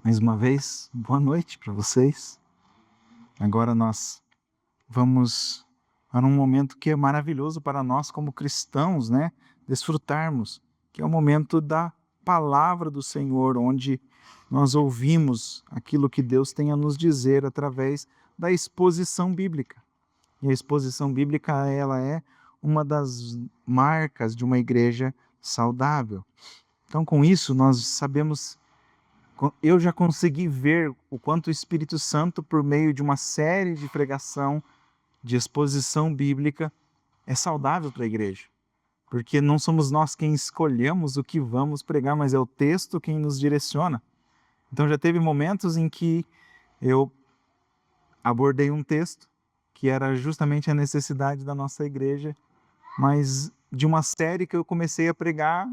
Mais uma vez, boa noite para vocês. Agora nós vamos para um momento que é maravilhoso para nós como cristãos, né? Desfrutarmos, que é o momento da palavra do Senhor, onde nós ouvimos aquilo que Deus tem a nos dizer através da exposição bíblica. E a exposição bíblica, ela é uma das marcas de uma igreja saudável. Então, com isso, nós sabemos. Eu já consegui ver o quanto o Espírito Santo, por meio de uma série de pregação, de exposição bíblica, é saudável para a igreja. Porque não somos nós quem escolhemos o que vamos pregar, mas é o texto quem nos direciona. Então já teve momentos em que eu abordei um texto que era justamente a necessidade da nossa igreja, mas de uma série que eu comecei a pregar,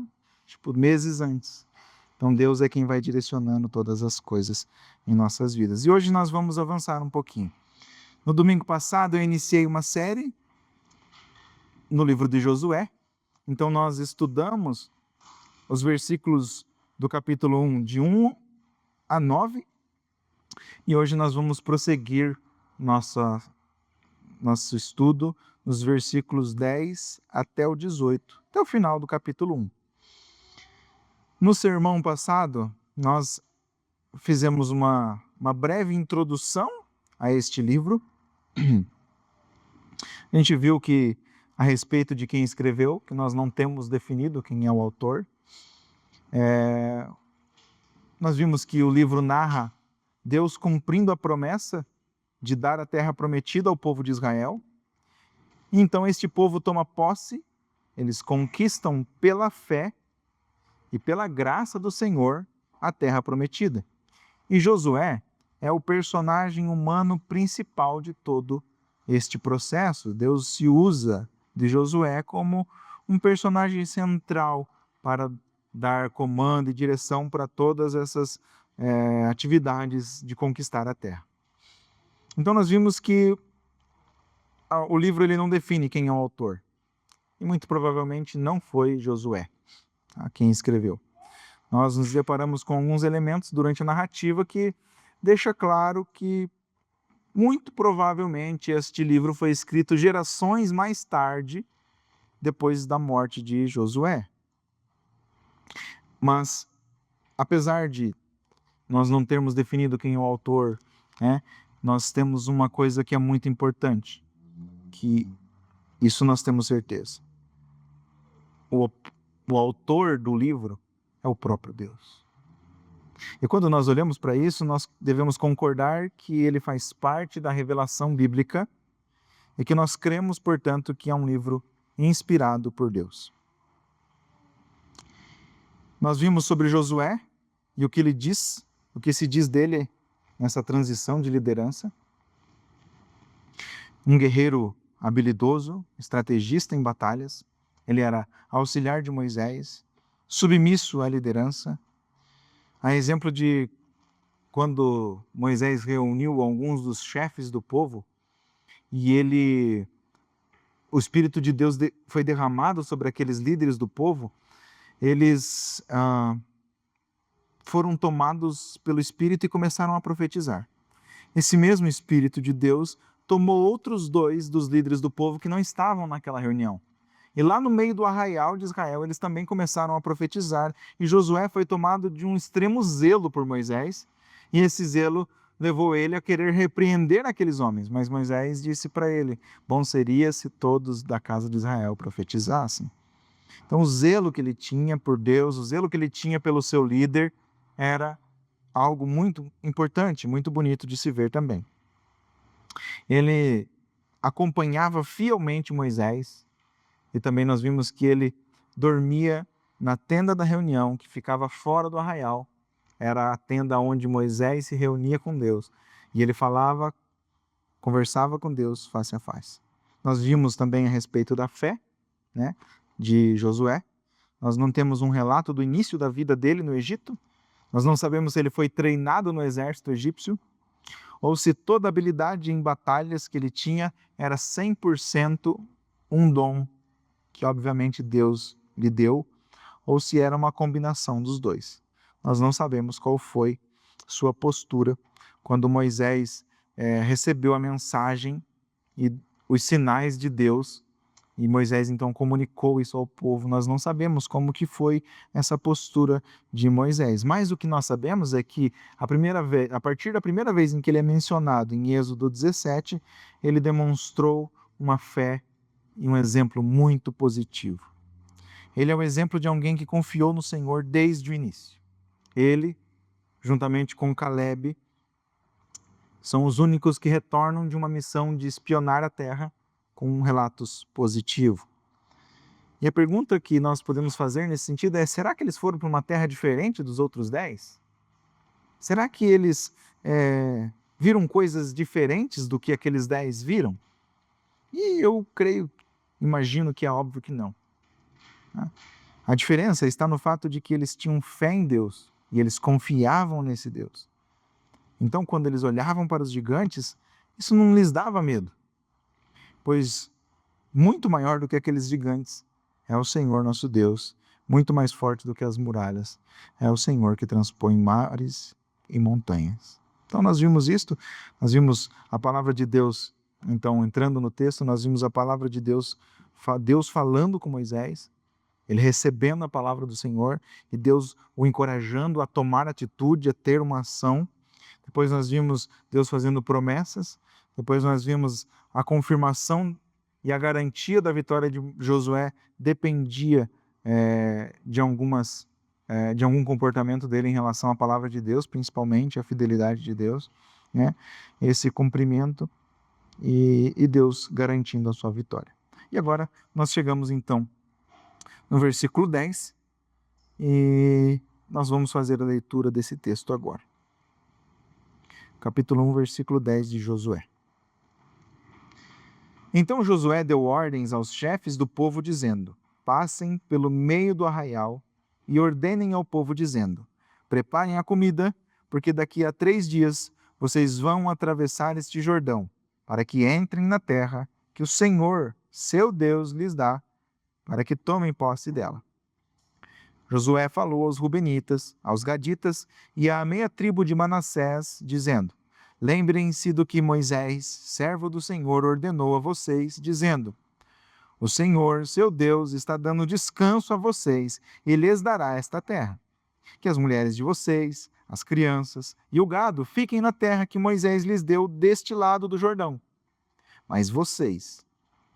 meses antes. Então Deus é quem vai direcionando todas as coisas em nossas vidas. E hoje nós vamos avançar um pouquinho. No domingo passado eu iniciei uma série no livro de Josué. Então nós estudamos os versículos do capítulo 1, de 1 a 9. E hoje nós vamos prosseguir nosso estudo nos versículos 10 até o 18, até o final do capítulo 1. No sermão passado, nós fizemos uma breve introdução a este livro. A gente viu que, a respeito de quem escreveu, que nós não temos definido quem é o autor. Nós vimos que o livro narra Deus cumprindo a promessa de dar a terra prometida ao povo de Israel. E então este povo toma posse, eles conquistam pela fé e pela graça do Senhor a terra prometida. E Josué é o personagem humano principal de todo este processo. Deus se usa de Josué como um personagem central para dar comando e direção para todas essas atividades de conquistar a terra. Então nós vimos que o livro ele não define quem é o autor. E muito provavelmente não foi Josué quem escreveu. Nós nos deparamos com alguns elementos durante a narrativa que deixa claro que, muito provavelmente, este livro foi escrito gerações mais tarde, depois da morte de Josué. Mas, apesar de nós não termos definido quem é o autor, nós temos uma coisa que é muito importante, que isso nós temos certeza. O autor do livro é o próprio Deus. E quando nós olhamos para isso, nós devemos concordar que ele faz parte da revelação bíblica e que nós cremos, portanto, que é um livro inspirado por Deus. Nós vimos sobre Josué e o que ele diz, o que se diz dele nessa transição de liderança. Um guerreiro habilidoso, estrategista em batalhas. Ele era auxiliar de Moisés, submisso à liderança. A exemplo de quando Moisés reuniu alguns dos chefes do povo e o Espírito de Deus foi derramado sobre aqueles líderes do povo, eles foram tomados pelo Espírito e começaram a profetizar. Esse mesmo Espírito de Deus tomou outros 2 dos líderes do povo que não estavam naquela reunião. E lá no meio do arraial de Israel, eles também começaram a profetizar. E Josué foi tomado de um extremo zelo por Moisés. E esse zelo levou ele a querer repreender aqueles homens. Mas Moisés disse para ele: bom seria se todos da casa de Israel profetizassem. Então o zelo que ele tinha por Deus, o zelo que ele tinha pelo seu líder, era algo muito importante, muito bonito de se ver também. Ele acompanhava fielmente Moisés. E também nós vimos que ele dormia na tenda da reunião, que ficava fora do arraial. Era a tenda onde Moisés se reunia com Deus. E ele conversava com Deus face a face. Nós vimos também a respeito da fé, de Josué. Nós não temos um relato do início da vida dele no Egito. Nós não sabemos se ele foi treinado no exército egípcio ou se toda a habilidade em batalhas que ele tinha era 100% um dom que obviamente Deus lhe deu, ou se era uma combinação dos dois. Nós não sabemos qual foi sua postura quando Moisés recebeu a mensagem e os sinais de Deus, e Moisés então comunicou isso ao povo. Nós não sabemos como que foi essa postura de Moisés, mas o que nós sabemos é que a partir da primeira vez em que ele é mencionado em Êxodo 17, ele demonstrou uma fé e um exemplo muito positivo. Ele é o exemplo de alguém que confiou no Senhor desde o início. Ele, juntamente com Caleb, são os únicos que retornam de uma missão de espionar a terra com relatos positivos. E a pergunta que nós podemos fazer nesse sentido é: será que eles foram para uma terra diferente dos outros 10? Será que eles viram coisas diferentes do que aqueles 10 viram? E eu imagino que é óbvio que não. A diferença está no fato de que eles tinham fé em Deus e eles confiavam nesse Deus. Então, quando eles olhavam para os gigantes, isso não lhes dava medo, pois muito maior do que aqueles gigantes é o Senhor nosso Deus, muito mais forte do que as muralhas, é o Senhor que transpõe mares e montanhas. Então nós vimos isto, nós vimos a palavra de Deus, então entrando no texto, nós vimos a palavra de Deus, Deus falando com Moisés, ele recebendo a palavra do Senhor e Deus o encorajando a tomar atitude, a ter uma ação. Depois nós vimos Deus fazendo promessas, depois nós vimos a confirmação e a garantia da vitória de Josué dependia de algum comportamento dele em relação à palavra de Deus, principalmente a fidelidade de Deus, né? Esse cumprimento e Deus garantindo a sua vitória. E agora nós chegamos então no versículo 10 e nós vamos fazer a leitura desse texto agora. Capítulo 1, versículo 10 de Josué. Então Josué deu ordens aos chefes do povo, dizendo: passem pelo meio do arraial e ordenem ao povo, dizendo: preparem a comida, porque daqui a 3 dias vocês vão atravessar este Jordão, para que entrem na terra que o Senhor, seu Deus, lhes dá, para que tomem posse dela. Josué falou aos Rubenitas, aos Gaditas e à meia tribo de Manassés, dizendo: lembrem-se do que Moisés, servo do Senhor, ordenou a vocês, dizendo: o Senhor, seu Deus, está dando descanso a vocês e lhes dará esta terra. Que as mulheres de vocês, as crianças e o gado fiquem na terra que Moisés lhes deu deste lado do Jordão. Mas vocês,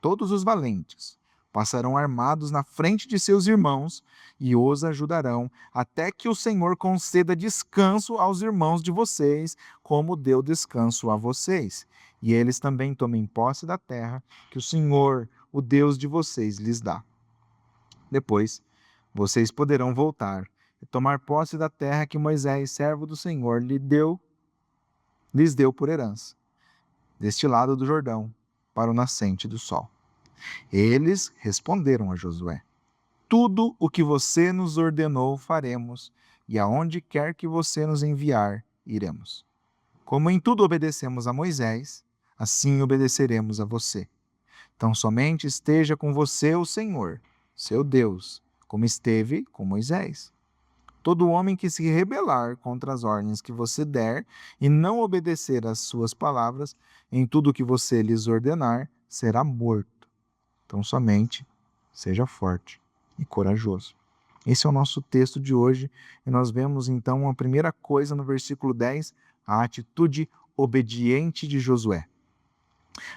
todos os valentes, passarão armados na frente de seus irmãos e os ajudarão, até que o Senhor conceda descanso aos irmãos de vocês, como deu descanso a vocês. E eles também tomem posse da terra que o Senhor, o Deus de vocês, lhes dá. Depois, vocês poderão voltar e tomar posse da terra que Moisés, servo do Senhor, lhes deu por herança, deste lado do Jordão, para o nascente do sol. Eles responderam a Josué: tudo o que você nos ordenou faremos, e aonde quer que você nos enviar, iremos. Como em tudo obedecemos a Moisés, assim obedeceremos a você. Então somente esteja com você o Senhor, seu Deus, como esteve com Moisés. Todo homem que se rebelar contra as ordens que você der e não obedecer às suas palavras, em tudo que você lhes ordenar, será morto. Então somente seja forte e corajoso. Esse é o nosso texto de hoje e nós vemos então a primeira coisa no versículo 10, a atitude obediente de Josué.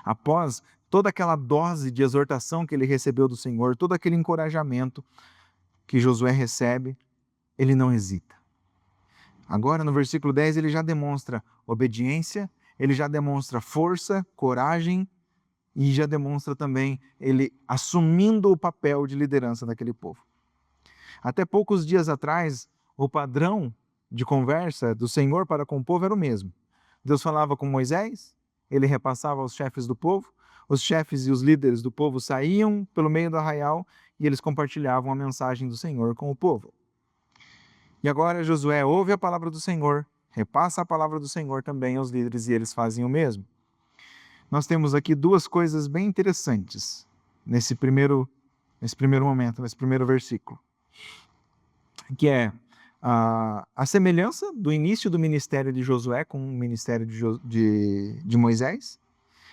Após toda aquela dose de exortação que ele recebeu do Senhor, todo aquele encorajamento que Josué recebe, ele não hesita. Agora no versículo 10 ele já demonstra obediência, ele já demonstra força, coragem, e já demonstra também ele assumindo o papel de liderança daquele povo. Até poucos dias atrás, o padrão de conversa do Senhor para com o povo era o mesmo. Deus falava com Moisés, ele repassava aos chefes do povo, os chefes e os líderes do povo saíam pelo meio do arraial e eles compartilhavam a mensagem do Senhor com o povo. E agora Josué ouve a palavra do Senhor, repassa a palavra do Senhor também aos líderes e eles fazem o mesmo. Nós temos aqui 2 coisas bem interessantes nesse primeiro momento, nesse primeiro versículo. Que é a semelhança do início do ministério de Josué com o ministério de Moisés.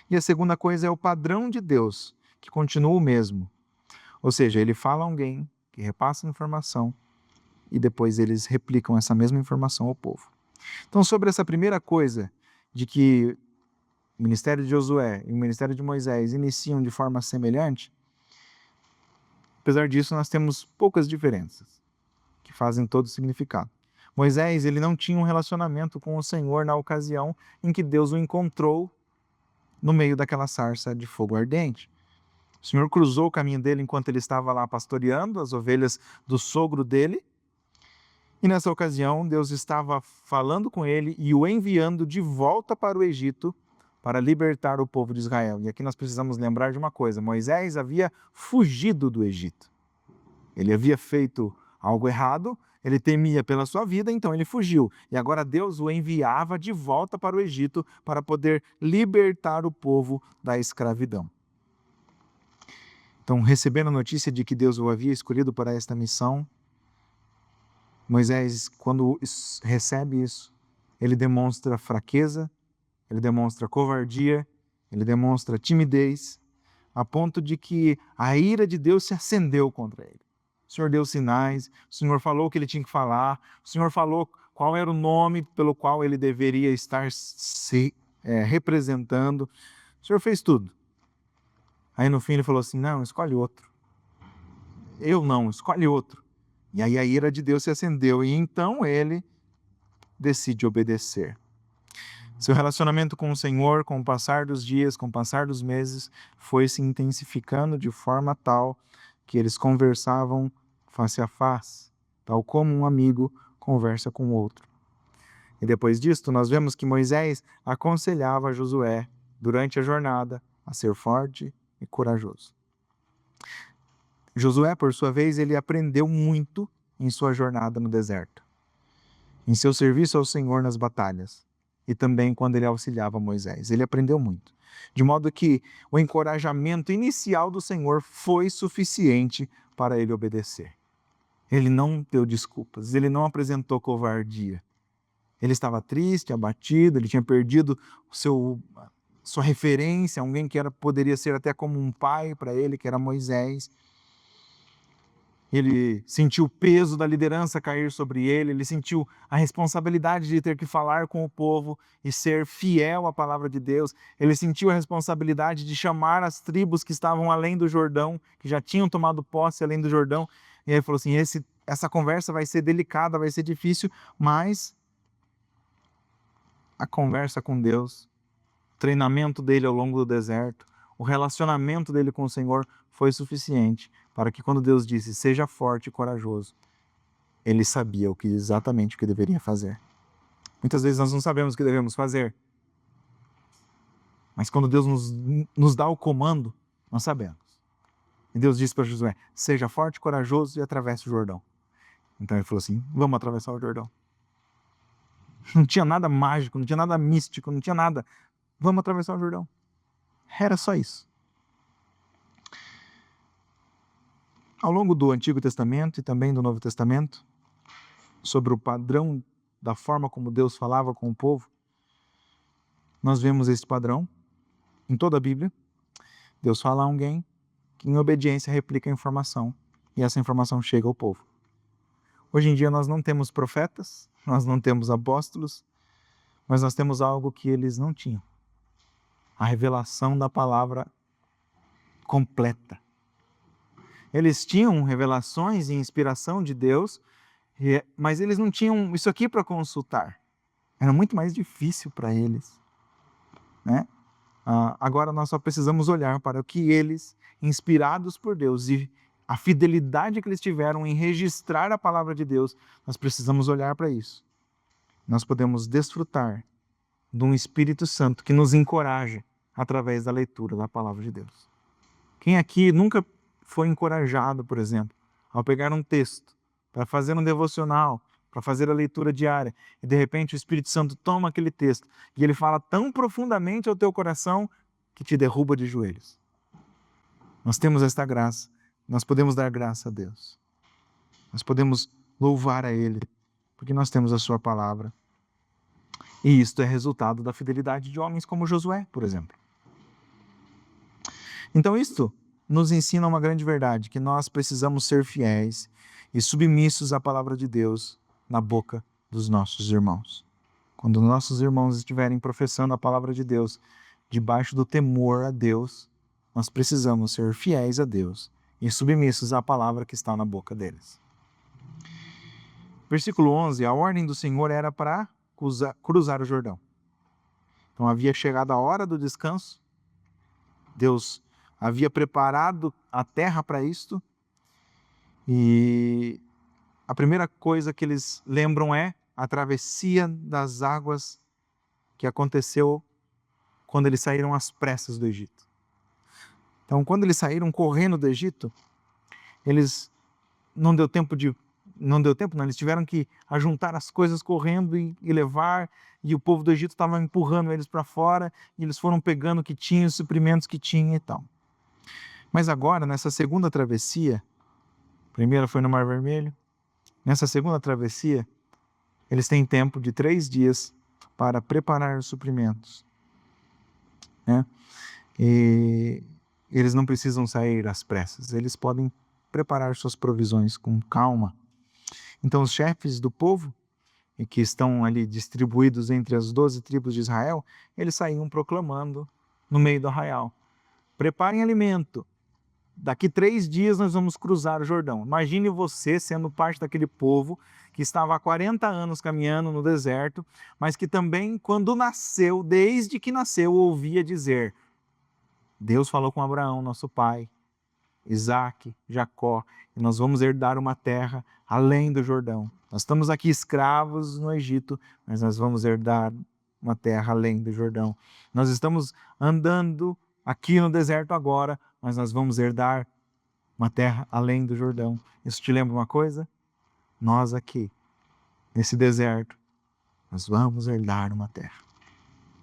E a segunda coisa é o padrão de Deus, que continua o mesmo. Ou seja, ele fala a alguém que repassa a informação e depois eles replicam essa mesma informação ao povo. Então, sobre essa primeira coisa, de que o ministério de Josué e o ministério de Moisés iniciam de forma semelhante, apesar disso, nós temos poucas diferenças que fazem todo o significado. Moisés, ele não tinha um relacionamento com o Senhor na ocasião em que Deus o encontrou no meio daquela sarça de fogo ardente. O Senhor cruzou o caminho dele enquanto ele estava lá pastoreando as ovelhas do sogro dele. E nessa ocasião, Deus estava falando com ele e o enviando de volta para o Egito para libertar o povo de Israel. E aqui nós precisamos lembrar de uma coisa: Moisés havia fugido do Egito. Ele havia feito algo errado, ele temia pela sua vida, então ele fugiu. E agora Deus o enviava de volta para o Egito para poder libertar o povo da escravidão. Então, recebendo a notícia de que Deus o havia escolhido para esta missão, Moisés, quando recebe isso, ele demonstra fraqueza, ele demonstra covardia, ele demonstra timidez, a ponto de que a ira de Deus se acendeu contra ele. O Senhor deu sinais, o Senhor falou o que ele tinha que falar, o Senhor falou qual era o nome pelo qual ele deveria estar se representando. O Senhor fez tudo. Aí no fim ele falou assim: não, escolhe outro. Eu não, escolhe outro. E aí a ira de Deus se acendeu e então ele decide obedecer. Seu relacionamento com o Senhor, com o passar dos dias, com o passar dos meses, foi se intensificando de forma tal que eles conversavam face a face, tal como um amigo conversa com o outro. E depois disto, nós vemos que Moisés aconselhava Josué, durante a jornada, a ser forte e corajoso. Josué, por sua vez, ele aprendeu muito em sua jornada no deserto, em seu serviço ao Senhor nas batalhas e também quando ele auxiliava Moisés. Ele aprendeu muito, de modo que o encorajamento inicial do Senhor foi suficiente para ele obedecer. Ele não deu desculpas, ele não apresentou covardia. Ele estava triste, abatido, ele tinha perdido sua referência, alguém que poderia ser até como um pai para ele, que era Moisés. Ele sentiu o peso da liderança cair sobre ele, ele sentiu a responsabilidade de ter que falar com o povo e ser fiel à palavra de Deus. Ele sentiu a responsabilidade de chamar as tribos que estavam além do Jordão, que já tinham tomado posse além do Jordão. E ele falou assim: essa conversa vai ser delicada, vai ser difícil, mas a conversa com Deus, o treinamento dele ao longo do deserto, o relacionamento dele com o Senhor foi suficiente para que quando Deus disse, seja forte e corajoso, ele sabia exatamente o que deveria fazer. Muitas vezes nós não sabemos o que devemos fazer, mas quando Deus nos dá o comando, nós sabemos. E Deus disse para Josué, seja forte e corajoso e atravesse o Jordão. Então ele falou assim, vamos atravessar o Jordão. Não tinha nada mágico, não tinha nada místico, não tinha nada. Vamos atravessar o Jordão. Era só isso. Ao longo do Antigo Testamento e também do Novo Testamento, sobre o padrão da forma como Deus falava com o povo, nós vemos esse padrão em toda a Bíblia. Deus fala a alguém que em obediência replica a informação e essa informação chega ao povo. Hoje em dia nós não temos profetas, nós não temos apóstolos, mas nós temos algo que eles não tinham. A revelação da palavra completa. Eles tinham revelações e inspiração de Deus, mas eles não tinham isso aqui para consultar. Era muito mais difícil para eles, né? Agora nós só precisamos olhar para o que eles, inspirados por Deus e a fidelidade que eles tiveram em registrar a palavra de Deus, nós precisamos olhar para isso. Nós podemos desfrutar de um Espírito Santo que nos encoraja através da leitura da palavra de Deus. Quem aqui nunca foi encorajado, por exemplo, ao pegar um texto para fazer um devocional, para fazer a leitura diária, e de repente o Espírito Santo toma aquele texto e ele fala tão profundamente ao teu coração que te derruba de joelhos? Nós temos esta graça, nós podemos dar graça a Deus. Nós podemos louvar a Ele porque nós temos a sua palavra. E isto é resultado da fidelidade de homens como Josué, por exemplo. Então isto nos ensina uma grande verdade, que nós precisamos ser fiéis e submissos à palavra de Deus na boca dos nossos irmãos. Quando nossos irmãos estiverem professando a palavra de Deus debaixo do temor a Deus, nós precisamos ser fiéis a Deus e submissos à palavra que está na boca deles. Versículo 11, a ordem do Senhor era para cruzar o Jordão. Então havia chegado a hora do descanso, Deus havia preparado a terra para isto, e a primeira coisa que eles lembram é a travessia das águas que aconteceu quando eles saíram às pressas do Egito. Então, quando eles saíram correndo do Egito, eles não, eles tiveram que ajuntar as coisas correndo e levar, e o povo do Egito estava empurrando eles para fora, e eles foram pegando o que tinha, os suprimentos que tinha e tal. Mas agora, nessa segunda travessia, a primeira foi no Mar Vermelho, nessa segunda travessia, eles têm tempo de 3 dias para preparar os suprimentos, né? E eles não precisam sair às pressas, eles podem preparar suas provisões com calma. Então os chefes do povo, que estão ali distribuídos entre as 12 tribos de Israel, eles saíam proclamando no meio do arraial: preparem alimento, daqui 3 dias nós vamos cruzar o Jordão. Imagine você sendo parte daquele povo que estava há 40 anos caminhando no deserto, mas que também, quando nasceu, desde que nasceu, ouvia dizer: Deus falou com Abraão, nosso pai, Isaac, Jacó, e nós vamos herdar uma terra além do Jordão. Nós estamos aqui escravos no Egito, mas nós vamos herdar uma terra além do Jordão. Nós estamos andando aqui no deserto agora, mas nós vamos herdar uma terra além do Jordão. Isso te lembra uma coisa? Nós aqui, nesse deserto, nós vamos herdar uma terra.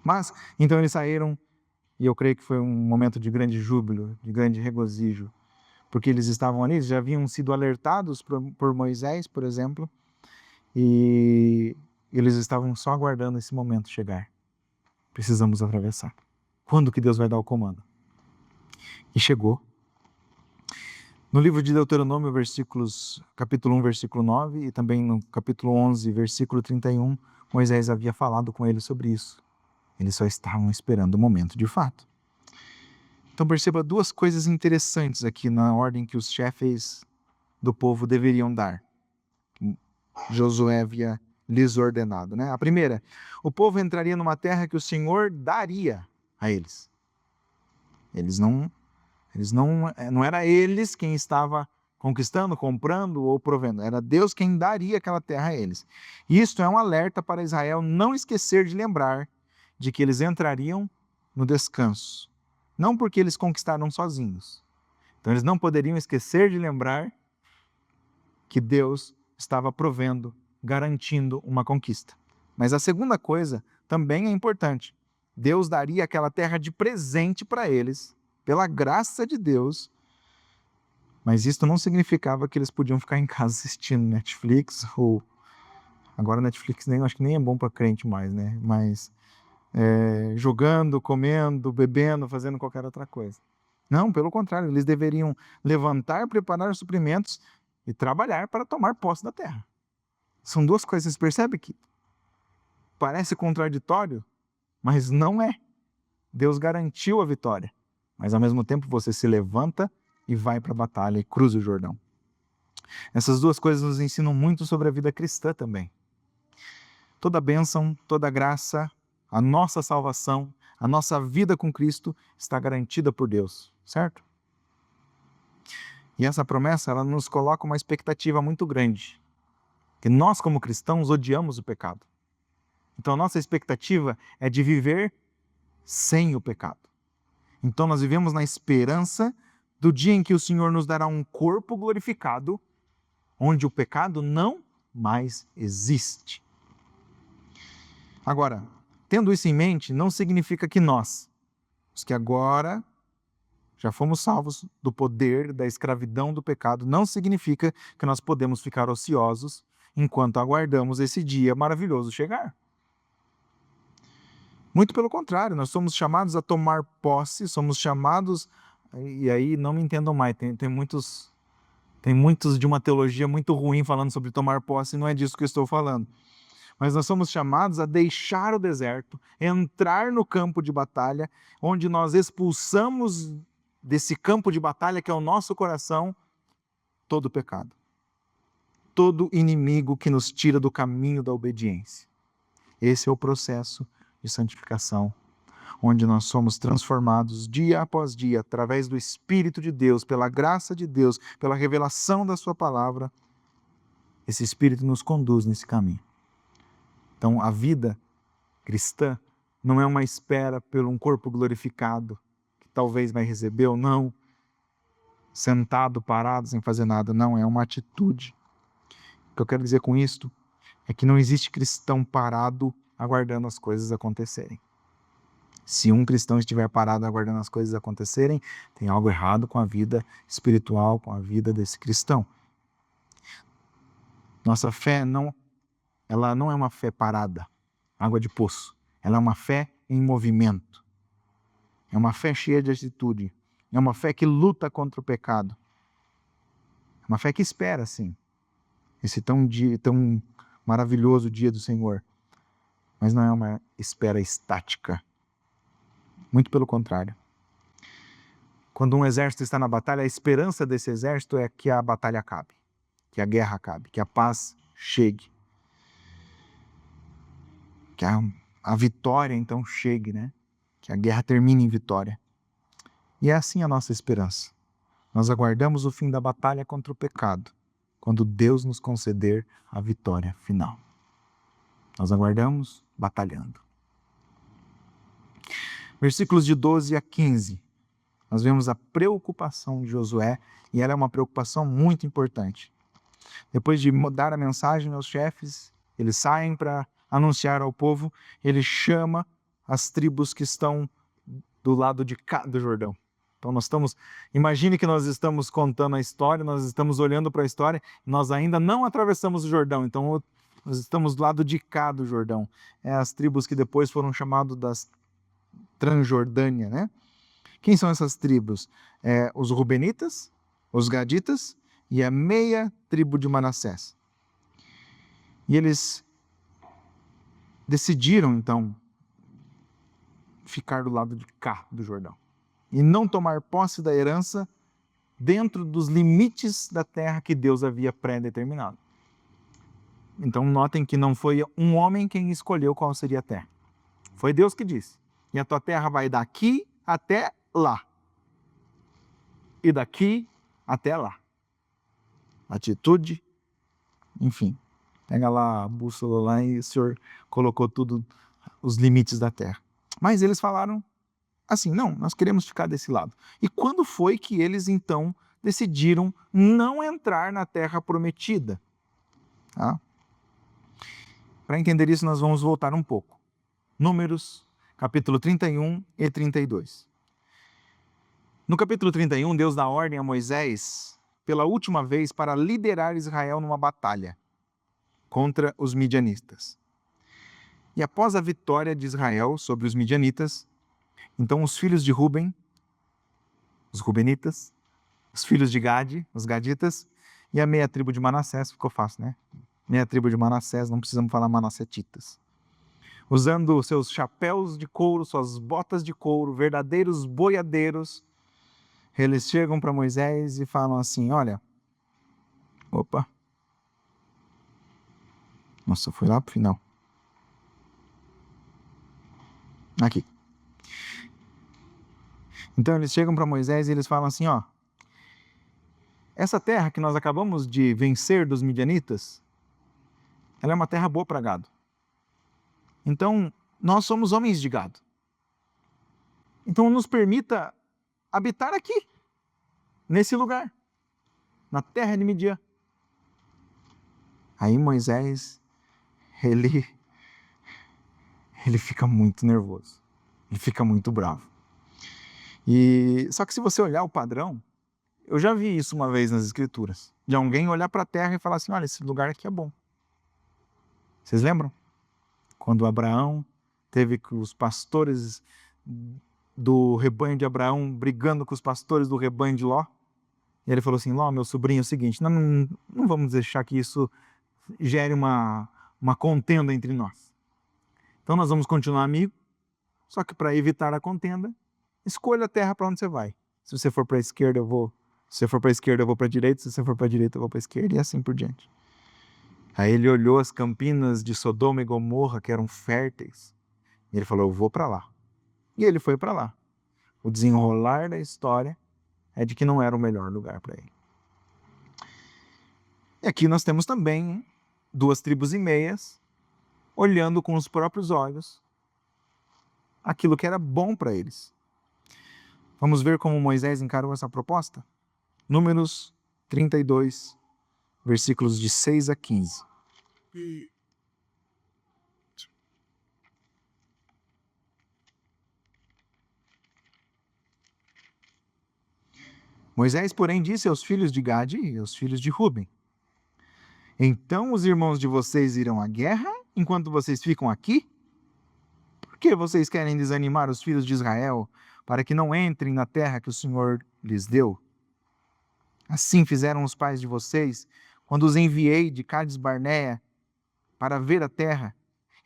Mas, então eles saíram, e eu creio que foi um momento de grande júbilo, de grande regozijo, porque eles estavam ali, já haviam sido alertados por Moisés, por exemplo, e eles estavam só aguardando esse momento chegar. Precisamos atravessar. Quando que Deus vai dar o comando? E chegou. No livro de Deuteronômio, capítulo 1, versículo 9, e também no capítulo 11, versículo 31, Moisés havia falado com eles sobre isso. Eles só estavam esperando o momento de fato. Então perceba 2 coisas interessantes aqui na ordem que os chefes do povo deveriam dar. Josué havia lhes ordenado, né? A primeira, o povo entraria numa terra que o Senhor daria a eles. Não era eles quem estava conquistando, comprando ou provendo. Era Deus quem daria aquela terra a eles. Isto é um alerta para Israel não esquecer de lembrar de que eles entrariam no descanso. Não porque eles conquistaram sozinhos. Então eles não poderiam esquecer de lembrar que Deus estava provendo, garantindo uma conquista. Mas a segunda coisa também é importante. Deus daria aquela terra de presente para eles, pela graça de Deus, mas isso não significava que eles podiam ficar em casa assistindo Netflix, ou agora Netflix acho que nem é bom para crente mais, né? Mas jogando, comendo, bebendo, fazendo qualquer outra coisa. Não, pelo contrário, eles deveriam levantar, preparar os suprimentos e trabalhar para tomar posse da terra. São 2 coisas, você percebe que parece contraditório, mas não é. Deus garantiu a vitória, mas ao mesmo tempo você se levanta e vai para a batalha e cruza o Jordão. Essas 2 coisas nos ensinam muito sobre a vida cristã também. Toda bênção, toda graça, a nossa salvação, a nossa vida com Cristo está garantida por Deus, certo? E essa promessa, ela nos coloca uma expectativa muito grande, que nós como cristãos odiamos o pecado. Então a nossa expectativa é de viver sem o pecado. Então nós vivemos na esperança do dia em que o Senhor nos dará um corpo glorificado, onde o pecado não mais existe. Agora, tendo isso em mente, não significa que nós, os que agora já fomos salvos do poder da escravidão do pecado, não significa que nós podemos ficar ociosos enquanto aguardamos esse dia maravilhoso chegar. Muito pelo contrário, nós somos chamados a tomar posse, somos chamados, e aí não me entendam mais, tem muitos de uma teologia muito ruim falando sobre tomar posse, não é disso que eu estou falando. Mas nós somos chamados a deixar o deserto, entrar no campo de batalha, onde nós expulsamos desse campo de batalha que é o nosso coração, todo pecado. Todo inimigo que nos tira do caminho da obediência. Esse é o processo de santificação, onde nós somos transformados dia após dia, através do Espírito de Deus, pela graça de Deus, pela revelação da sua palavra. Esse Espírito nos conduz nesse caminho. Então, a vida cristã não é uma espera por um corpo glorificado, que talvez vai receber ou não, sentado, parado, sem fazer nada. Não, é uma atitude. O que eu quero dizer com isto é que não existe cristão parado aguardando as coisas acontecerem. Se um cristão estiver parado aguardando as coisas acontecerem, tem algo errado com a vida espiritual, com a vida desse cristão. Nossa fé ela não é uma fé parada, água de poço. Ela é uma fé em movimento. É uma fé cheia de atitude. É uma fé que luta contra o pecado. É uma fé que espera, sim, esse tão maravilhoso dia do Senhor. Mas não é uma espera estática. Muito pelo contrário. Quando um exército está na batalha, a esperança desse exército é que a batalha acabe, que a guerra acabe, que a paz chegue. Que a vitória então chegue, né? Que a guerra termine em vitória. E é assim a nossa esperança. Nós aguardamos o fim da batalha contra o pecado, quando Deus nos conceder a vitória final. Nós aguardamos batalhando. Versículos de 12 a 15. Nós vemos a preocupação de Josué, e ela é uma preocupação muito importante. Depois de dar a mensagem aos chefes, eles saem para anunciar ao povo, ele chama as tribos que estão do lado de cá do Jordão. Então imagine que nós estamos contando a história, nós estamos olhando para a história, nós ainda não atravessamos o Jordão, então nós estamos do lado de cá do Jordão. É as tribos que depois foram chamadas das Transjordânia, né? Quem são essas tribos? Os Rubenitas, os Gaditas e a meia tribo de Manassés. E eles decidiram, então, ficar do lado de cá do Jordão e não tomar posse da herança dentro dos limites da terra que Deus havia pré-determinado. Então, notem que não foi um homem quem escolheu qual seria a terra. Foi Deus que disse. E a tua terra vai daqui até lá. E daqui até lá. Atitude, enfim. Pega lá a bússola lá e o Senhor colocou tudo, os limites da terra. Mas eles falaram assim, não, nós queremos ficar desse lado. E quando foi que eles, então, decidiram não entrar na terra prometida? Tá? Para entender isso, nós vamos voltar um pouco. Números, capítulo 31 e 32. No capítulo 31, Deus dá ordem a Moisés, pela última vez, para liderar Israel numa batalha contra os midianitas. E após a vitória de Israel sobre os midianitas, então os filhos de Ruben, os rubenitas, os filhos de Gade, os gaditas, e a meia tribo de Manassés, ficou fácil, né? Meia tribo de Manassés, não precisamos falar manassetitas. Usando seus chapéus de couro, suas botas de couro, verdadeiros boiadeiros, eles chegam para Moisés e falam assim, olha, nossa, foi lá pro final. Aqui. Então eles chegam para Moisés e eles falam assim, essa terra que nós acabamos de vencer dos midianitas, ela é uma terra boa para gado. Então, nós somos homens de gado. Então, nos permita habitar aqui, nesse lugar, na terra de Midian. Aí Moisés, ele fica muito nervoso, ele fica muito bravo. Só que se você olhar o padrão, eu já vi isso uma vez nas Escrituras, de alguém olhar para a terra e falar assim, olha, esse lugar aqui é bom. Vocês lembram? Quando Abraão teve com os pastores do rebanho de Abraão brigando com os pastores do rebanho de Ló. E ele falou assim: Ló, meu sobrinho, é o seguinte, não vamos deixar que isso gere uma contenda entre nós. Então nós vamos continuar amigos, só que para evitar a contenda, escolha a terra para onde você vai. Se você for para a esquerda, eu vou. Se você for para a esquerda, eu vou para a direita. Se você for para a direita, eu vou para a esquerda. E assim por diante. Aí ele olhou as campinas de Sodoma e Gomorra, que eram férteis. E ele falou: eu vou para lá. E ele foi para lá. O desenrolar da história é de que não era o melhor lugar para ele. E aqui nós temos também 2 tribos e meias olhando com os próprios olhos aquilo que era bom para eles. Vamos ver como Moisés encarou essa proposta? Números 32, versículos de 6 a 15. Moisés, porém, disse aos filhos de Gade e aos filhos de Ruben: então os irmãos de vocês irão à guerra enquanto vocês ficam aqui? Por que vocês querem desanimar os filhos de Israel para que não entrem na terra que o Senhor lhes deu? Assim fizeram os pais de vocês quando os enviei de Cades Barnea para ver a terra.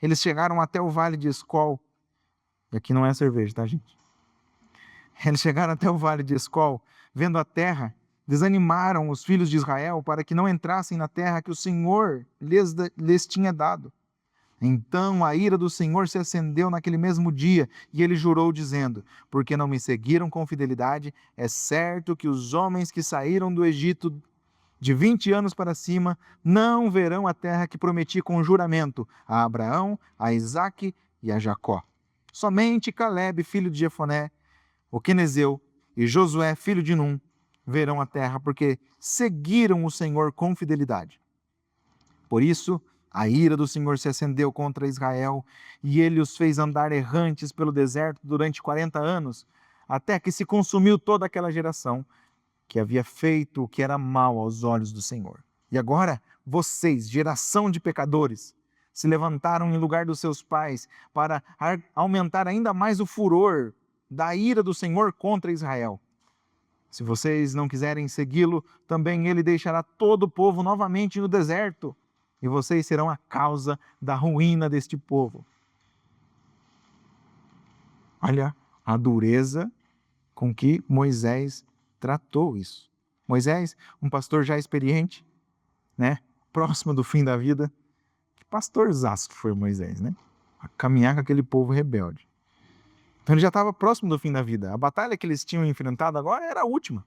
Eles chegaram até o vale de Escol. E aqui não é cerveja, tá, gente? Eles chegaram até o vale de Escol, vendo a terra, desanimaram os filhos de Israel para que não entrassem na terra que o Senhor lhes tinha dado. Então a ira do Senhor se acendeu naquele mesmo dia, e ele jurou, dizendo: porque não me seguiram com fidelidade, é certo que os homens que saíram do Egito de 20 anos para cima não verão a terra que prometi com juramento a Abraão, a Isaque e a Jacó. Somente Calebe, filho de Jefoné, o quenezeu, e Josué, filho de Num, verão a terra, porque seguiram o Senhor com fidelidade. Por isso, a ira do Senhor se acendeu contra Israel, e ele os fez andar errantes pelo deserto durante 40 anos, até que se consumiu toda aquela geração que havia feito o que era mal aos olhos do Senhor. E agora, vocês, geração de pecadores, se levantaram em lugar dos seus pais para aumentar ainda mais o furor da ira do Senhor contra Israel. Se vocês não quiserem segui-lo, também ele deixará todo o povo novamente no deserto, e vocês serão a causa da ruína deste povo. Olha a dureza com que Moisés tratou isso. Moisés, um pastor já experiente, né? Próximo do fim da vida. Que pastorzaço que foi Moisés, né? A caminhar com aquele povo rebelde. Então ele já estava próximo do fim da vida. A batalha que eles tinham enfrentado agora era a última.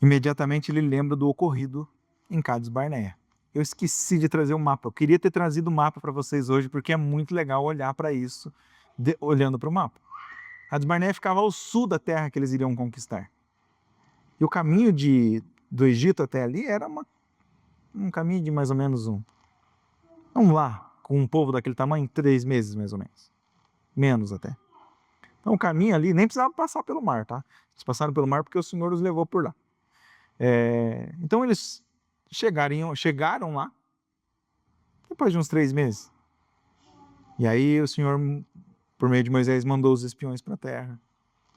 Imediatamente ele lembra do ocorrido em Cades Barnea. Eu esqueci de trazer o mapa. Eu queria ter trazido o mapa para vocês hoje, porque é muito legal olhar para isso, olhando para o mapa. Cades Barnea ficava ao sul da terra que eles iriam conquistar. E o caminho do Egito até ali era um caminho de mais ou menos vamos lá, com um povo daquele tamanho, 3 meses mais ou menos. Menos até. Então o caminho ali nem precisava passar pelo mar, tá? Eles passaram pelo mar porque o Senhor os levou por lá. Então eles chegaram lá depois de uns 3 meses. E aí o Senhor, por meio de Moisés, mandou os espiões para a terra.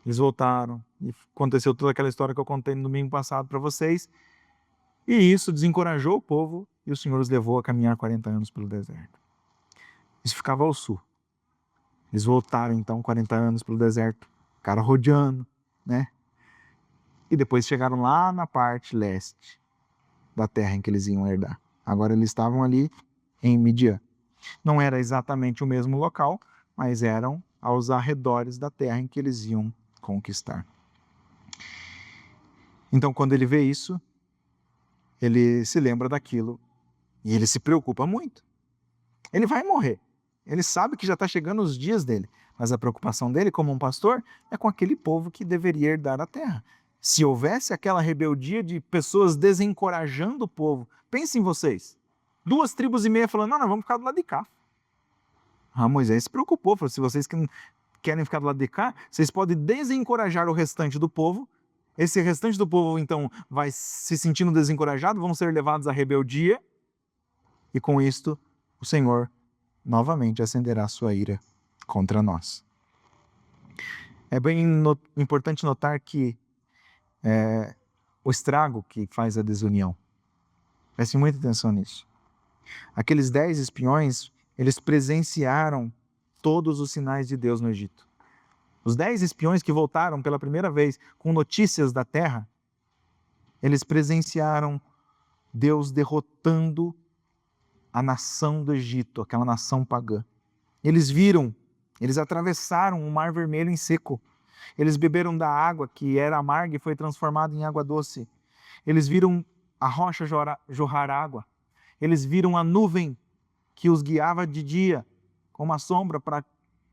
Eles voltaram e aconteceu toda aquela história que eu contei no domingo passado para vocês. E isso desencorajou o povo e o Senhor os levou a caminhar 40 anos pelo deserto. Isso ficava ao sul. Eles voltaram então 40 anos pelo deserto, ficaram rodeando, né? E depois chegaram lá na parte leste da terra em que eles iam herdar. Agora eles estavam ali em Midian. Não era exatamente o mesmo local, mas eram aos arredores da terra em que eles iam conquistar. Então, quando ele vê isso, ele se lembra daquilo e ele se preocupa muito. Ele vai morrer. Ele sabe que já está chegando os dias dele, mas a preocupação dele, como um pastor, é com aquele povo que deveria herdar a terra. Se houvesse aquela rebeldia de pessoas desencorajando o povo, pensem vocês, 2 tribos e meia falando: não, vamos ficar do lado de cá. Moisés se preocupou, falou: se vocês querem ficar do lado de cá, vocês podem desencorajar o restante do povo. Esse restante do povo, então, vai se sentindo desencorajado, vão ser levados à rebeldia, e com isto o Senhor novamente acenderá sua ira contra nós. É bem importante notar que o estrago que faz a desunião. Preste muita atenção nisso. Aqueles 10 espiões, eles presenciaram todos os sinais de Deus no Egito. Os 10 espiões que voltaram pela primeira vez com notícias da terra, eles presenciaram Deus derrotando a nação do Egito, aquela nação pagã. Eles atravessaram o Mar Vermelho em seco. Eles beberam da água que era amarga e foi transformada em água doce. Eles viram a rocha jorrar água. Eles viram a nuvem que os guiava de dia, como uma sombra para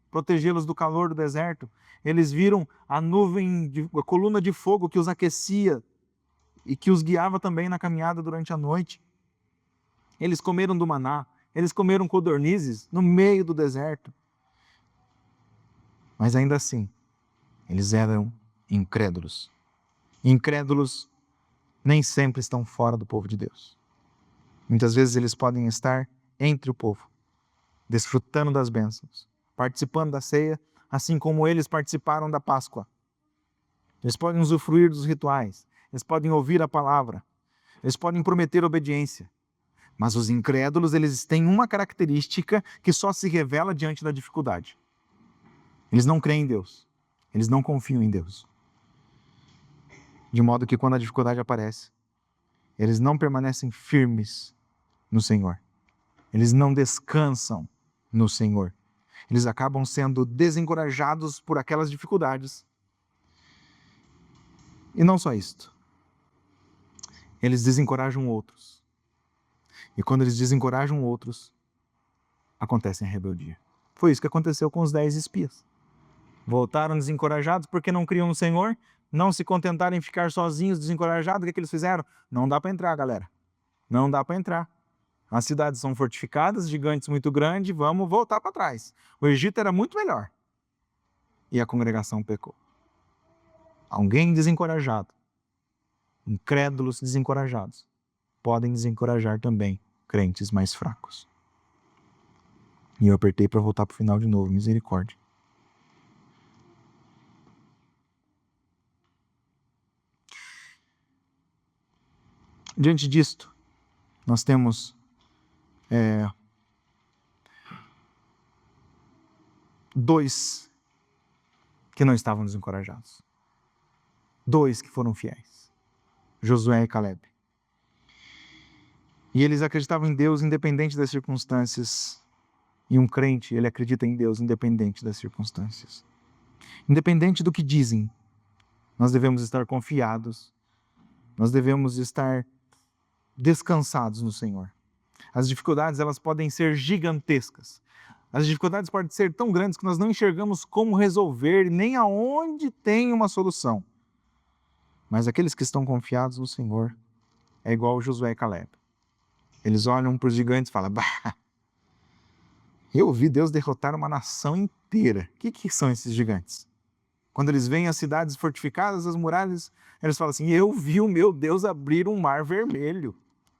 protegê-los do calor do deserto. Eles viram a a coluna de fogo que os aquecia e que os guiava também na caminhada durante a noite. Eles comeram do maná, eles comeram codornizes no meio do deserto. Mas ainda assim, eles eram incrédulos. Incrédulos nem sempre estão fora do povo de Deus. Muitas vezes eles podem estar entre o povo, desfrutando das bênçãos, participando da ceia, assim como eles participaram da Páscoa. Eles podem usufruir dos rituais, eles podem ouvir a palavra, eles podem prometer obediência. Mas os incrédulos, eles têm uma característica que só se revela diante da dificuldade. Eles não creem em Deus, eles não confiam em Deus. De modo que quando a dificuldade aparece, eles não permanecem firmes no Senhor. Eles não descansam no Senhor. Eles acabam sendo desencorajados por aquelas dificuldades. E não só isto. Eles desencorajam outros. E quando eles desencorajam outros, acontece a rebeldia. Foi isso que aconteceu com os 10 espias. Voltaram desencorajados porque não criam no Senhor, não se contentaram em ficar sozinhos, desencorajados. O que eles fizeram? Não dá para entrar, galera. Não dá para entrar. As cidades são fortificadas, gigantes muito grandes, vamos voltar para trás. O Egito era muito melhor. E a congregação pecou. Alguém desencorajado, incrédulos desencorajados, podem desencorajar também crentes mais fracos. E eu apertei para voltar para o final de novo, misericórdia. Diante disto, nós temos dois que não estavam desencorajados. 2 que foram fiéis. Josué e Caleb. E eles acreditavam em Deus independente das circunstâncias. E um crente, ele acredita em Deus independente das circunstâncias. Independente do que dizem, nós devemos estar confiados. Nós devemos estar descansados no Senhor. As dificuldades, elas podem ser gigantescas. As dificuldades podem ser tão grandes que nós não enxergamos como resolver, nem aonde tem uma solução. Mas aqueles que estão confiados no Senhor, é igual Josué e Caleb. Eles olham para os gigantes e falam, bah, eu vi Deus derrotar uma nação inteira. O que são esses gigantes? Quando eles veem as cidades fortificadas, as muralhas, eles falam assim, eu vi o meu Deus abrir um mar vermelho.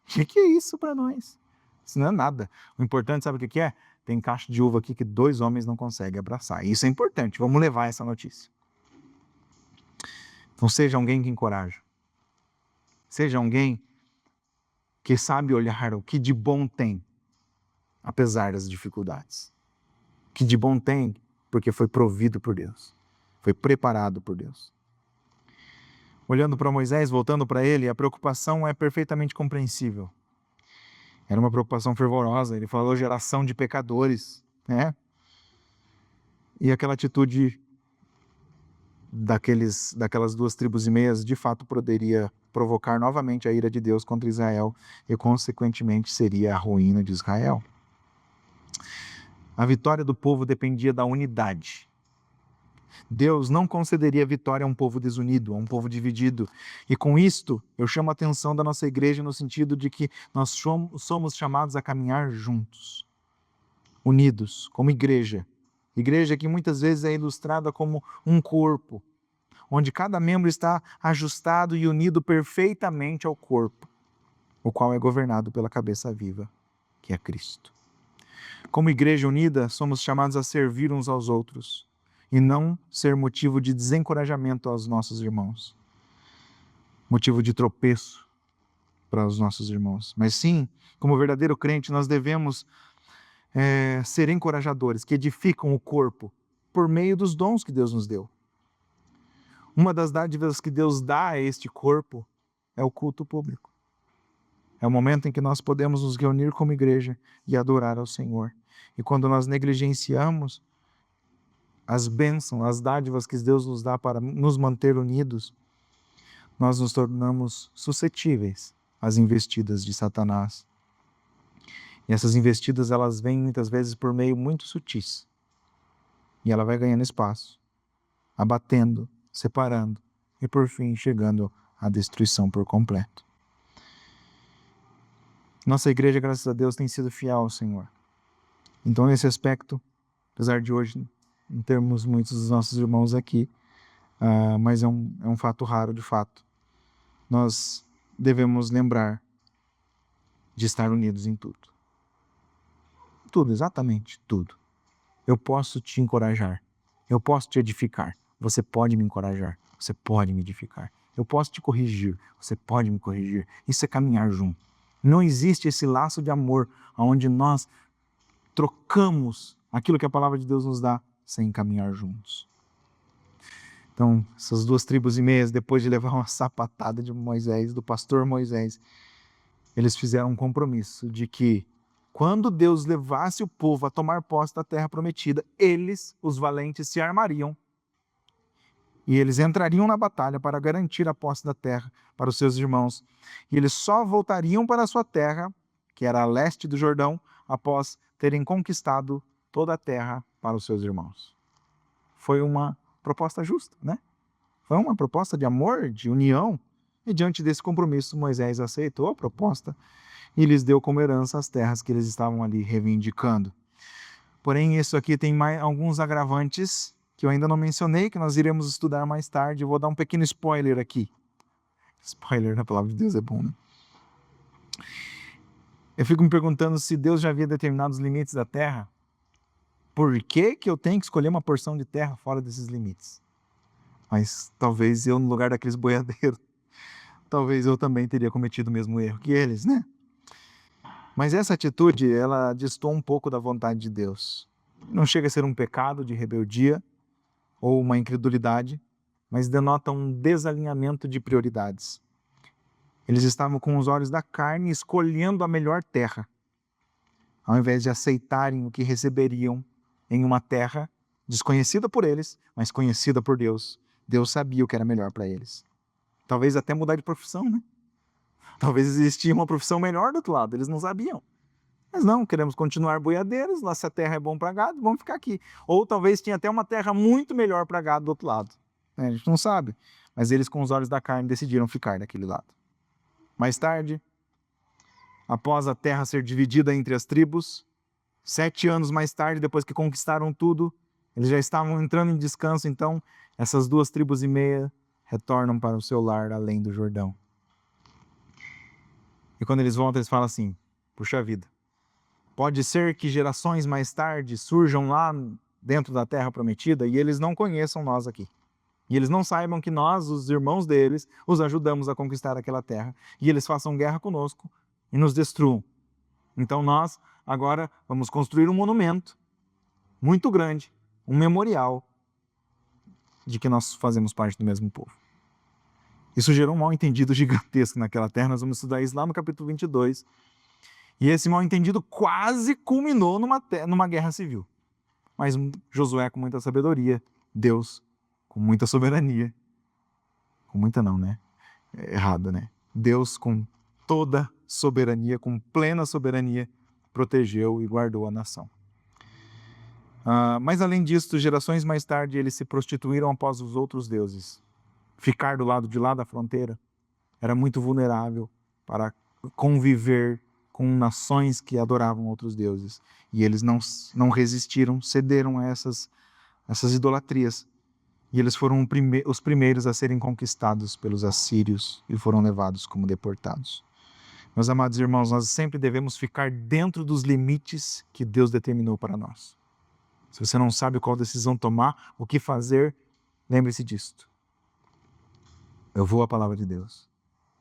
O que é isso para nós? Isso não é nada. O importante, sabe o que é? Tem caixa de uva aqui que 2 homens não conseguem abraçar. Isso é importante, vamos levar essa notícia. Então seja alguém que encoraja. Seja alguém que sabe olhar o que de bom tem, apesar das dificuldades. O que de bom tem, porque foi provido por Deus. Foi preparado por Deus. Olhando para Moisés, voltando para ele, a preocupação é perfeitamente compreensível. Era uma preocupação fervorosa. Ele falou geração de pecadores, né? E aquela atitude daquelas 2 tribos e meias, de fato, poderia provocar novamente a ira de Deus contra Israel e, consequentemente, seria a ruína de Israel. A vitória do povo dependia da unidade. Deus não concederia vitória a um povo desunido, a um povo dividido. E com isto, eu chamo a atenção da nossa igreja no sentido de que nós somos chamados a caminhar juntos, unidos, como igreja. Igreja que muitas vezes é ilustrada como um corpo, onde cada membro está ajustado e unido perfeitamente ao corpo, o qual é governado pela cabeça viva, que que é Cristo. Como igreja unida, somos chamados a servir uns aos outros e não ser motivo de desencorajamento aos nossos irmãos, motivo de tropeço para os nossos irmãos. Mas sim, como verdadeiro crente, nós devemos ser encorajadores, que edificam o corpo por meio dos dons que Deus nos deu. Uma das dádivas que Deus dá a este corpo é o culto público. É o momento em que nós podemos nos reunir como igreja e adorar ao Senhor. E quando nós negligenciamos as bênçãos, as dádivas que Deus nos dá para nos manter unidos, nós nos tornamos suscetíveis às investidas de Satanás. E essas investidas, elas vêm muitas vezes por meio muito sutis. E ela vai ganhando espaço, abatendo, separando e por fim chegando à destruição por completo. Nossa igreja, graças a Deus, tem sido fiel ao Senhor. Então, nesse aspecto, apesar de hoje não termos muitos dos nossos irmãos aqui, mas é um fato raro de fato, nós devemos lembrar de estar unidos em tudo. Tudo, exatamente tudo. Eu posso te encorajar, eu posso te edificar, você pode me encorajar, você pode me edificar. Eu posso te corrigir, você pode me corrigir. Isso é caminhar junto. Não existe esse laço de amor onde nós trocamos aquilo que a palavra de Deus nos dá sem caminhar juntos. Então, essas 2,5 tribos, depois de levar uma sapatada de Moisés, do pastor Moisés, eles fizeram um compromisso de que quando Deus levasse o povo a tomar posse da terra prometida, eles, os valentes, se armariam e eles entrariam na batalha para garantir a posse da terra para os seus irmãos. E eles só voltariam para a sua terra, que era a leste do Jordão, após terem conquistado toda a terra para os seus irmãos. Foi uma proposta justa, né? Foi uma proposta de amor, de união. E diante desse compromisso, Moisés aceitou a proposta e lhes deu como herança as terras que eles estavam ali reivindicando. Porém, isso aqui tem alguns agravantes que eu ainda não mencionei, que nós iremos estudar mais tarde. Eu vou dar um pequeno spoiler aqui. Spoiler na palavra de Deus é bom, né? Eu fico me perguntando se Deus já havia determinado os limites da terra. Por que eu tenho que escolher uma porção de terra fora desses limites? Mas talvez eu, no lugar daqueles boiadeiros, talvez eu também teria cometido o mesmo erro que eles, né? Mas essa atitude, ela destoa um pouco da vontade de Deus. Não chega a ser um pecado de rebeldia ou uma incredulidade, mas denota um desalinhamento de prioridades. Eles estavam com os olhos da carne escolhendo a melhor terra, ao invés de aceitarem o que receberiam em uma terra desconhecida por eles, mas conhecida por Deus. Deus sabia o que era melhor para eles. Talvez até mudar de profissão, né? Talvez existia uma profissão melhor do outro lado, eles não sabiam. Mas não, queremos continuar boiadeiros, lá se a terra é bom para gado, vamos ficar aqui. Ou talvez tinha até uma terra muito melhor para gado do outro lado. A gente não sabe, mas eles com os olhos da carne decidiram ficar daquele lado. Mais tarde, após a terra ser dividida entre as tribos, 7 anos mais tarde, depois que conquistaram tudo, eles já estavam entrando em descanso, então essas 2,5 tribos retornam para o seu lar além do Jordão. E quando eles voltam, eles falam assim: puxa vida, pode ser que gerações mais tarde surjam lá dentro da terra prometida e eles não conheçam nós aqui. E eles não saibam que nós, os irmãos deles, os ajudamos a conquistar aquela terra. E eles façam guerra conosco e nos destruam. Então nós agora vamos construir um monumento muito grande, um memorial de que nós fazemos parte do mesmo povo. Isso gerou um mal-entendido gigantesco naquela terra. Nós vamos estudar isso lá no capítulo 22. E esse mal-entendido quase culminou numa guerra civil. Mas Josué, com muita sabedoria, Deus, com muita soberania, com muita não, né? É errado, né? Deus, com toda soberania, com plena soberania, protegeu e guardou a nação. Mas além disso, gerações mais tarde, eles se prostituíram após os outros deuses. Ficar do lado de lá da fronteira era muito vulnerável para conviver com nações que adoravam outros deuses. E eles não resistiram, cederam a essas idolatrias. E eles foram os primeiros a serem conquistados pelos assírios e foram levados como deportados. Meus amados irmãos, nós sempre devemos ficar dentro dos limites que Deus determinou para nós. Se você não sabe qual decisão tomar, o que fazer, lembre-se disto. Eu vou à palavra de Deus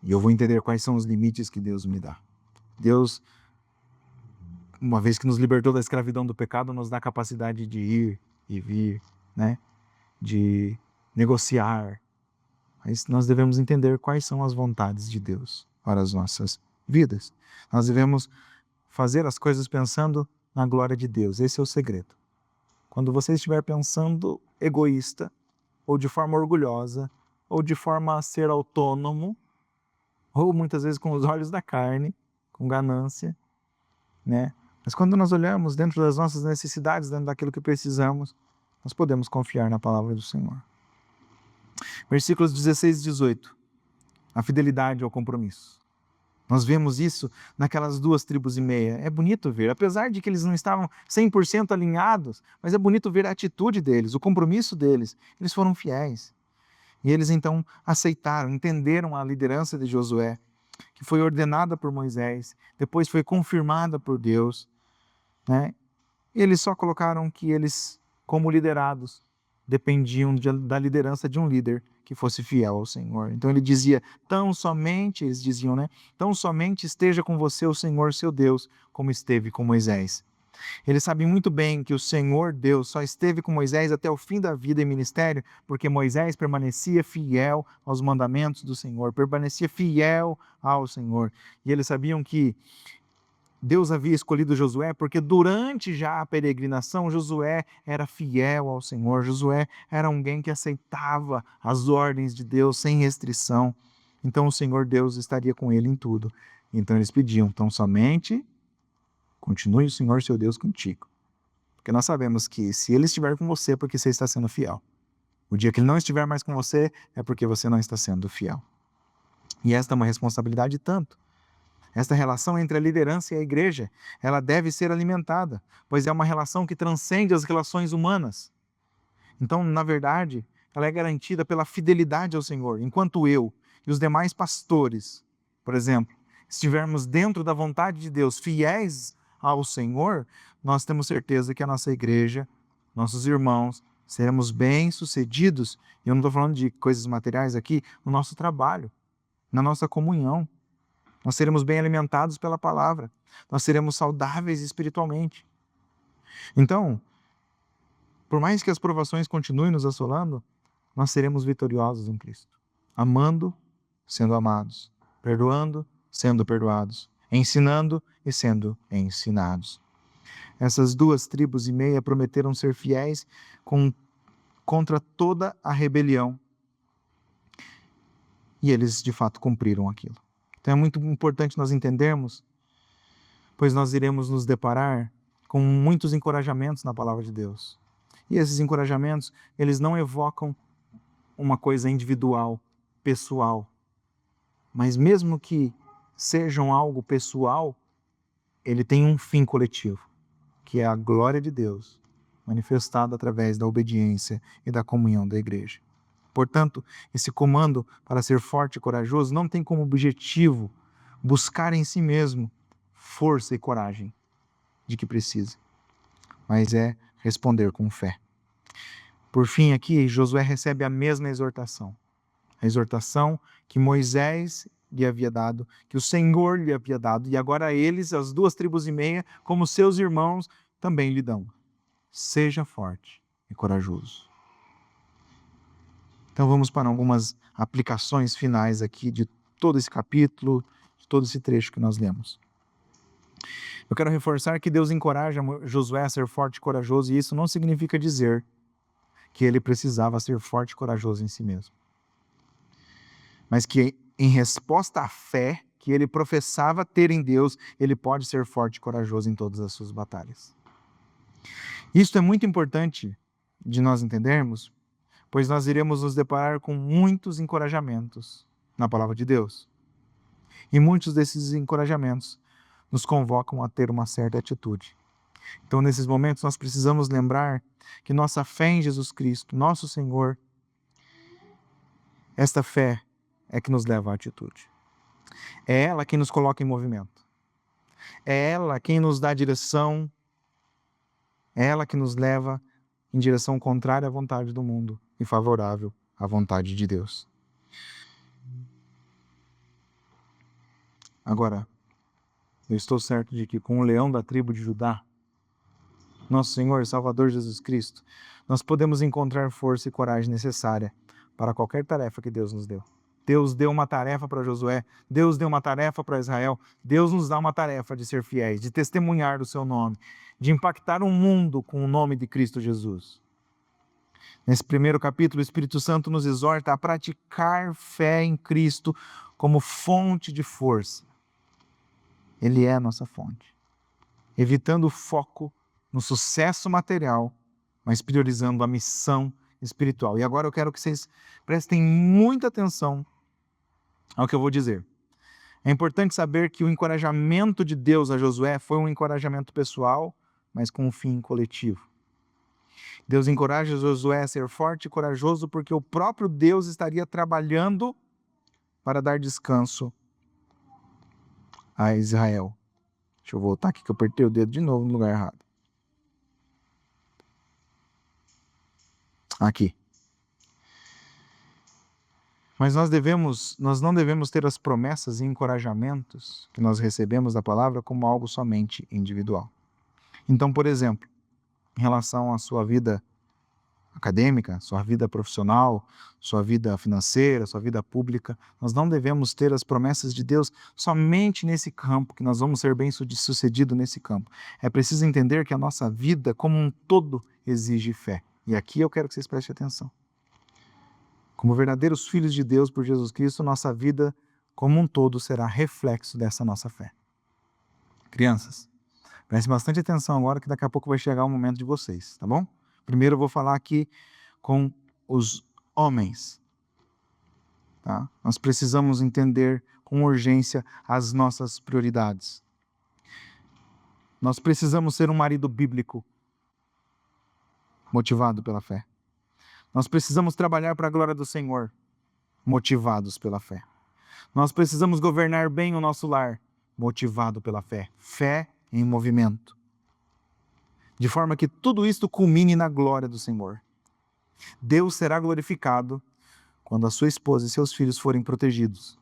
e eu vou entender quais são os limites que Deus me dá. Deus, uma vez que nos libertou da escravidão do pecado, nos dá a capacidade de ir e vir, né? De negociar. Mas nós devemos entender quais são as vontades de Deus para as nossas vidas. Nós devemos fazer as coisas pensando na glória de Deus. Esse é o segredo. Quando você estiver pensando egoísta, ou de forma orgulhosa, ou de forma a ser autônomo, ou muitas vezes com os olhos da carne, com ganância, né? Mas quando nós olhamos dentro das nossas necessidades, dentro daquilo que precisamos, nós podemos confiar na palavra do Senhor. Versículos 16 e 18. A fidelidade ao compromisso. Nós vemos isso naquelas 2,5 tribos. É bonito ver, apesar de que eles não estavam 100% alinhados, mas é bonito ver a atitude deles, o compromisso deles. Eles foram fiéis. E eles então aceitaram, entenderam a liderança de Josué, que foi ordenada por Moisés, depois foi confirmada por Deus, né? Eles só colocaram que eles, como liderados, dependiam da liderança de um líder que fosse fiel ao Senhor. Então ele dizia, eles diziam, né? Tão somente esteja com você o Senhor, seu Deus, como esteve com Moisés. Eles sabem muito bem que o Senhor Deus só esteve com Moisés até o fim da vida e ministério, porque Moisés permanecia fiel aos mandamentos do Senhor, permanecia fiel ao Senhor. E eles sabiam que Deus havia escolhido Josué porque durante já a peregrinação, Josué era fiel ao Senhor. Josué era alguém que aceitava as ordens de Deus sem restrição. Então o Senhor Deus estaria com ele em tudo. Então eles pediam, então somente continue o Senhor seu Deus contigo. Porque nós sabemos que se ele estiver com você é porque você está sendo fiel. O dia que ele não estiver mais com você é porque você não está sendo fiel. E esta é uma responsabilidade tanto. Esta relação entre a liderança e a igreja, ela deve ser alimentada, pois é uma relação que transcende as relações humanas. Então, na verdade, ela é garantida pela fidelidade ao Senhor. Enquanto eu e os demais pastores, por exemplo, estivermos dentro da vontade de Deus, fiéis ao Senhor, nós temos certeza que a nossa igreja, nossos irmãos, seremos bem-sucedidos. E eu não estou falando de coisas materiais aqui, no nosso trabalho, na nossa comunhão. Nós seremos bem alimentados pela palavra. Nós seremos saudáveis espiritualmente. Então, por mais que as provações continuem nos assolando, nós seremos vitoriosos em Cristo. Amando, sendo amados. Perdoando, sendo perdoados. Ensinando e sendo ensinados. Essas 2,5 tribos prometeram ser fiéis contra toda a rebelião. E eles, de fato, cumpriram aquilo. Então é muito importante nós entendermos, pois nós iremos nos deparar com muitos encorajamentos na palavra de Deus. E esses encorajamentos, eles não evocam uma coisa individual, pessoal. Mas mesmo que sejam algo pessoal, ele tem um fim coletivo, que é a glória de Deus, manifestada através da obediência e da comunhão da igreja. Portanto, esse comando para ser forte e corajoso não tem como objetivo buscar em si mesmo força e coragem de que precisa, mas é responder com fé. Por fim, aqui, Josué recebe a mesma exortação. A exortação que Moisés lhe havia dado, que o Senhor lhe havia dado, e agora eles, as 2,5 tribos, como seus irmãos, também lhe dão. Seja forte e corajoso. Então vamos para algumas aplicações finais aqui de todo esse capítulo, de todo esse trecho que nós lemos. Eu quero reforçar que Deus encoraja Josué a ser forte e corajoso, e isso não significa dizer que ele precisava ser forte e corajoso em si mesmo. Mas que em resposta à fé que ele professava ter em Deus, ele pode ser forte e corajoso em todas as suas batalhas. Isso é muito importante de nós entendermos, pois nós iremos nos deparar com muitos encorajamentos na palavra de Deus. E muitos desses encorajamentos nos convocam a ter uma certa atitude. Então, nesses momentos, nós precisamos lembrar que nossa fé em Jesus Cristo, nosso Senhor, esta fé é que nos leva à atitude. É ela quem nos coloca em movimento. É ela quem nos dá direção. É ela que nos leva em direção contrária à vontade do mundo e favorável à vontade de Deus. Agora, eu estou certo de que com o leão da tribo de Judá, nosso Senhor e Salvador Jesus Cristo, nós podemos encontrar força e coragem necessária para qualquer tarefa que Deus nos deu. Deus deu uma tarefa para Josué, Deus deu uma tarefa para Israel, Deus nos dá uma tarefa de ser fiéis, de testemunhar o seu nome, de impactar o mundo com o nome de Cristo Jesus. Nesse primeiro capítulo, o Espírito Santo nos exorta a praticar fé em Cristo como fonte de força. Ele é a nossa fonte, evitando o foco no sucesso material, mas priorizando a missão espiritual. E agora eu quero que vocês prestem muita atenção ao que eu vou dizer. É importante saber que o encorajamento de Deus a Josué foi um encorajamento pessoal, mas com um fim coletivo. Deus encoraja Josué a ser forte e corajoso porque o próprio Deus estaria trabalhando para dar descanso a Israel. Deixa eu voltar aqui que eu apertei o dedo de novo no lugar errado. Aqui. Mas nós não devemos ter as promessas e encorajamentos que nós recebemos da palavra como algo somente individual. Então, por exemplo, em relação à sua vida acadêmica, sua vida profissional, sua vida financeira, sua vida pública, nós não devemos ter as promessas de Deus somente nesse campo, que nós vamos ser bem-sucedidos nesse campo. É preciso entender que a nossa vida como um todo exige fé. E aqui eu quero que vocês prestem atenção. Como verdadeiros filhos de Deus por Jesus Cristo, nossa vida como um todo será reflexo dessa nossa fé. Crianças, prestem bastante atenção agora que daqui a pouco vai chegar o momento de vocês, tá bom? Primeiro eu vou falar aqui com os homens. Tá? Nós precisamos entender com urgência as nossas prioridades. Nós precisamos ser um marido bíblico, motivado pela fé. Nós precisamos trabalhar para a glória do Senhor, motivados pela fé. Nós precisamos governar bem o nosso lar, motivado pela fé. Fé em movimento. De forma que tudo isto culmine na glória do Senhor. Deus será glorificado quando a sua esposa e seus filhos forem protegidos.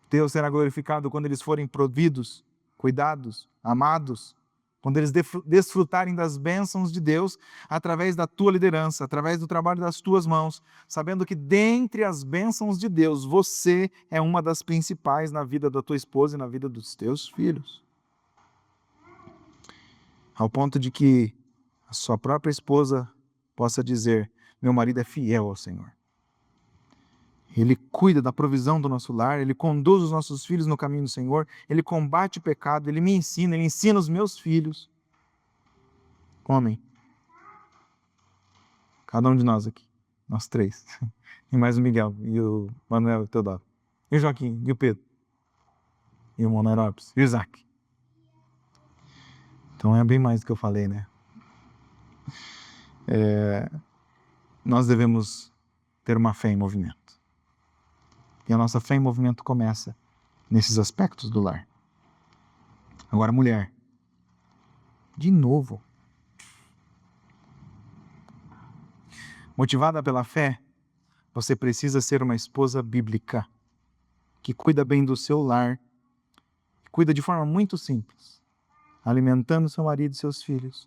Deus será glorificado quando eles forem providos, cuidados, amados, quando eles desfrutarem das bênçãos de Deus através da tua liderança, através do trabalho das tuas mãos, sabendo que dentre as bênçãos de Deus, você é uma das principais na vida da tua esposa e na vida dos teus filhos. Ao ponto de que a sua própria esposa possa dizer: meu marido é fiel ao Senhor. Ele cuida da provisão do nosso lar, ele conduz os nossos filhos no caminho do Senhor, ele combate o pecado, ele me ensina, ele ensina os meus filhos. Homem, cada um de nós aqui, nós três, e mais o Miguel, e o Manuel e o Teodoro, e o Joaquim, e o Pedro, e o Monerópolis, e o Isaac. Então é bem mais do que eu falei, né? Nós devemos ter uma fé em movimento. E a nossa fé em movimento começa nesses aspectos do lar. Agora, mulher. De novo. Motivada pela fé, você precisa ser uma esposa bíblica, que cuida bem do seu lar, que cuida de forma muito simples, alimentando seu marido e seus filhos,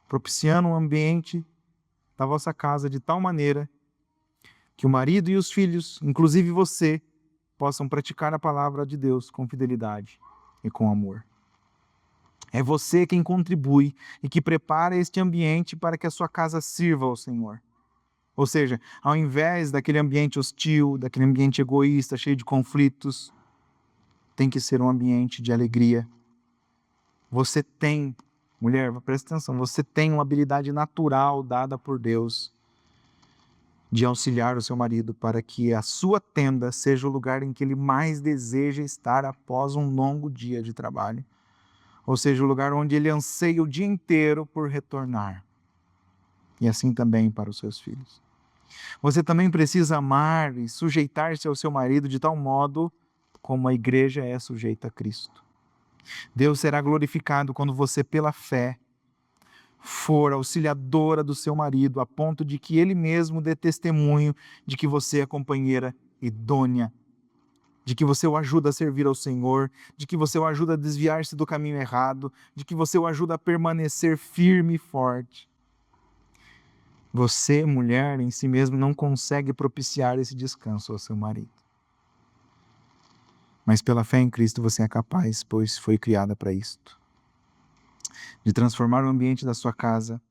propiciando um ambiente da vossa casa de tal maneira que o marido e os filhos, inclusive você, possam praticar a palavra de Deus com fidelidade e com amor. É você quem contribui e que prepara este ambiente para que a sua casa sirva ao Senhor. Ou seja, ao invés daquele ambiente hostil, daquele ambiente egoísta, cheio de conflitos, tem que ser um ambiente de alegria. Você tem, mulher, presta atenção, você tem uma habilidade natural dada por Deus de auxiliar o seu marido para que a sua tenda seja o lugar em que ele mais deseja estar após um longo dia de trabalho. Ou seja, o lugar onde ele anseia o dia inteiro por retornar. E assim também para os seus filhos. Você também precisa amar e sujeitar-se ao seu marido de tal modo como a igreja é sujeita a Cristo. Deus será glorificado quando você, pela fé, for auxiliadora do seu marido, a ponto de que ele mesmo dê testemunho de que você é companheira idônea, de que você o ajuda a servir ao Senhor, de que você o ajuda a desviar-se do caminho errado, de que você o ajuda a permanecer firme e forte. Você, mulher, em si mesmo não consegue propiciar esse descanso ao seu marido. Mas pela fé em Cristo você é capaz, pois foi criada para isto. De transformar o ambiente da sua casa,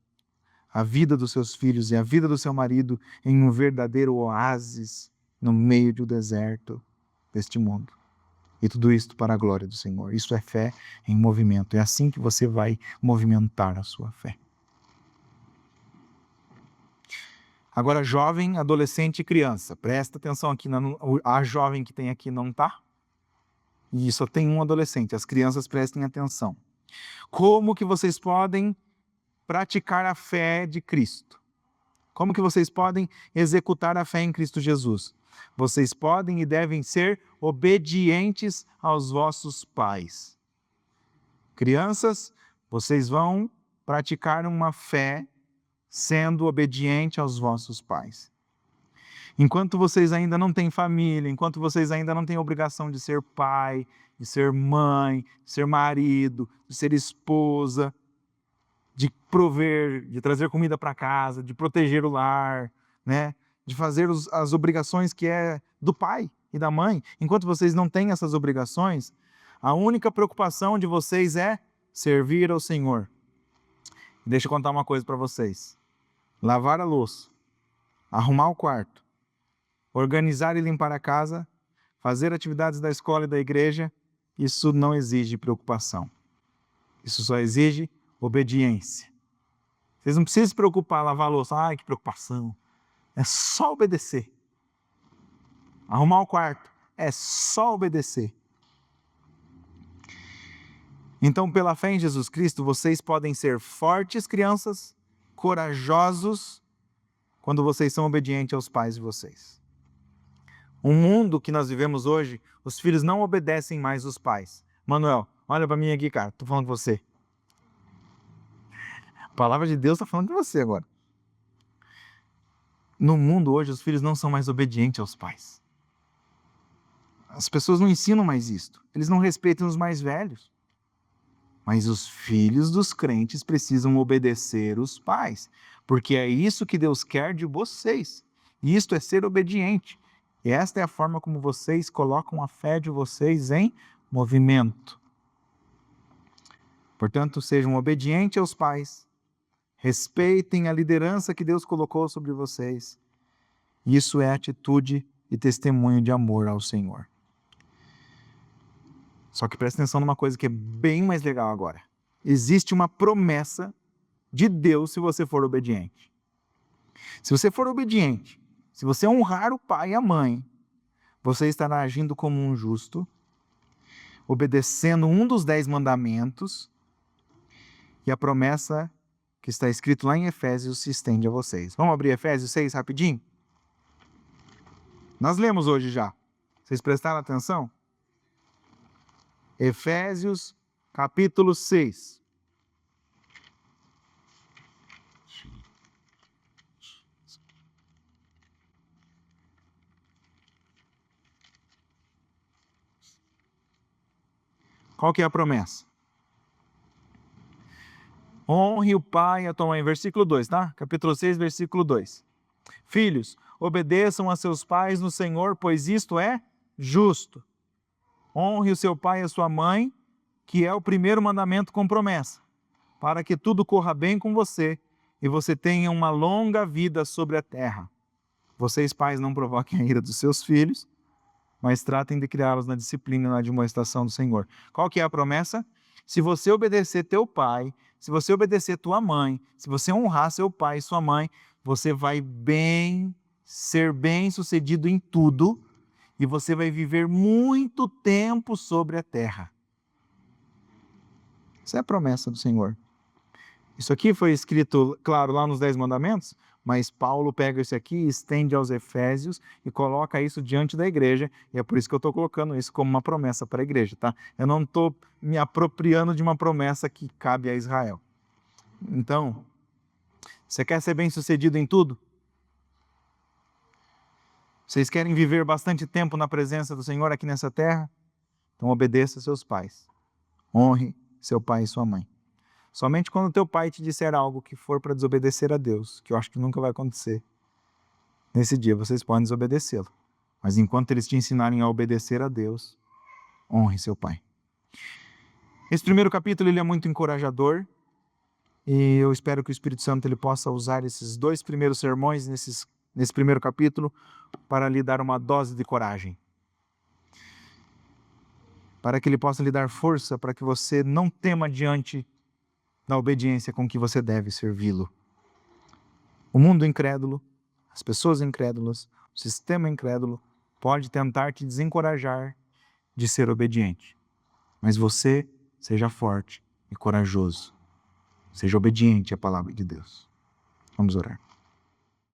a vida dos seus filhos e a vida do seu marido em um verdadeiro oásis no meio do deserto deste mundo. E tudo isto para a glória do Senhor. Isso é fé em movimento. É assim que você vai movimentar a sua fé. Agora, jovem, adolescente e criança. Presta atenção aqui. A jovem que tem aqui não está. E só tem um adolescente. As crianças prestem atenção. Como que vocês podem praticar a fé de Cristo? Como que vocês podem executar a fé em Cristo Jesus? Vocês podem e devem ser obedientes aos vossos pais. Crianças, vocês vão praticar uma fé sendo obediente aos vossos pais. Enquanto vocês ainda não têm família, enquanto vocês ainda não têm obrigação de ser pai, de ser mãe, de ser marido, de ser esposa, de prover, de trazer comida para casa, de proteger o lar, né? De fazer as obrigações que é do pai e da mãe. Enquanto vocês não têm essas obrigações, a única preocupação de vocês é servir ao Senhor. Deixa eu contar uma coisa para vocês. Lavar a louça, arrumar o quarto, organizar e limpar a casa, fazer atividades da escola e da igreja, isso não exige preocupação. Isso só exige obediência. Vocês não precisam se preocupar em lavar a louça. Ai, que preocupação. É só obedecer. Arrumar o quarto. É só obedecer. Então, pela fé em Jesus Cristo, vocês podem ser fortes crianças, corajosos, quando vocês são obedientes aos pais de vocês. O mundo que nós vivemos hoje, os filhos não obedecem mais os pais. Manuel, olha para mim aqui, cara. Estou falando com você. A palavra de Deus está falando com você agora. No mundo hoje, os filhos não são mais obedientes aos pais. As pessoas não ensinam mais isto. Eles não respeitam os mais velhos. Mas os filhos dos crentes precisam obedecer os pais, porque é isso que Deus quer de vocês. E isto é ser obediente. E esta é a forma como vocês colocam a fé de vocês em movimento. Portanto, sejam obedientes aos pais, respeitem a liderança que Deus colocou sobre vocês. Isso é atitude e testemunho de amor ao Senhor. Só que presta atenção numa coisa que é bem mais legal agora. Existe uma promessa de Deus se você for obediente. Se você for obediente, se você honrar o pai e a mãe, você estará agindo como um justo, obedecendo um dos 10 mandamentos, e a promessa que está escrito lá em Efésios se estende a vocês. Vamos abrir Efésios 6 rapidinho? Nós lemos hoje já. Vocês prestaram atenção? Efésios, capítulo 6. Qual que é a promessa? Honre o pai e a tua mãe. Versículo 2, tá? Capítulo 6, versículo 2. Filhos, obedeçam a seus pais no Senhor, pois isto é justo. Honre o seu pai e a sua mãe, que é o primeiro mandamento com promessa, para que tudo corra bem com você e você tenha uma longa vida sobre a terra. Vocês, pais, não provoquem a ira dos seus filhos, mas tratem de criá-los na disciplina e na admoestação do Senhor. Qual que é a promessa? Se você obedecer teu pai, se você obedecer tua mãe, se você honrar seu pai e sua mãe, você vai ser bem-sucedido em tudo, e você vai viver muito tempo sobre a terra. Essa é a promessa do Senhor. Isso aqui foi escrito, claro, lá nos 10 mandamentos, Mas Paulo pega isso aqui, estende aos Efésios e coloca isso diante da igreja, e é por isso que eu estou colocando isso como uma promessa para a igreja, tá? Eu não estou me apropriando de uma promessa que cabe a Israel. Então, você quer ser bem-sucedido em tudo? Vocês querem viver bastante tempo na presença do Senhor aqui nessa terra? Então obedeça a seus pais. Honre seu pai e sua mãe. Somente quando teu pai te disser algo que for para desobedecer a Deus, que eu acho que nunca vai acontecer, nesse dia vocês podem desobedecê-lo. Mas enquanto eles te ensinarem a obedecer a Deus, honre seu pai. Esse primeiro capítulo ele é muito encorajador e eu espero que o Espírito Santo ele possa usar esses 2 primeiros sermões nesse primeiro capítulo para lhe dar uma dose de coragem. Para que ele possa lhe dar força para que você não tema diante da obediência com que você deve servi-lo. O mundo incrédulo, as pessoas incrédulas, o sistema incrédulo pode tentar te desencorajar de ser obediente. Mas você seja forte e corajoso. Seja obediente à palavra de Deus. Vamos orar.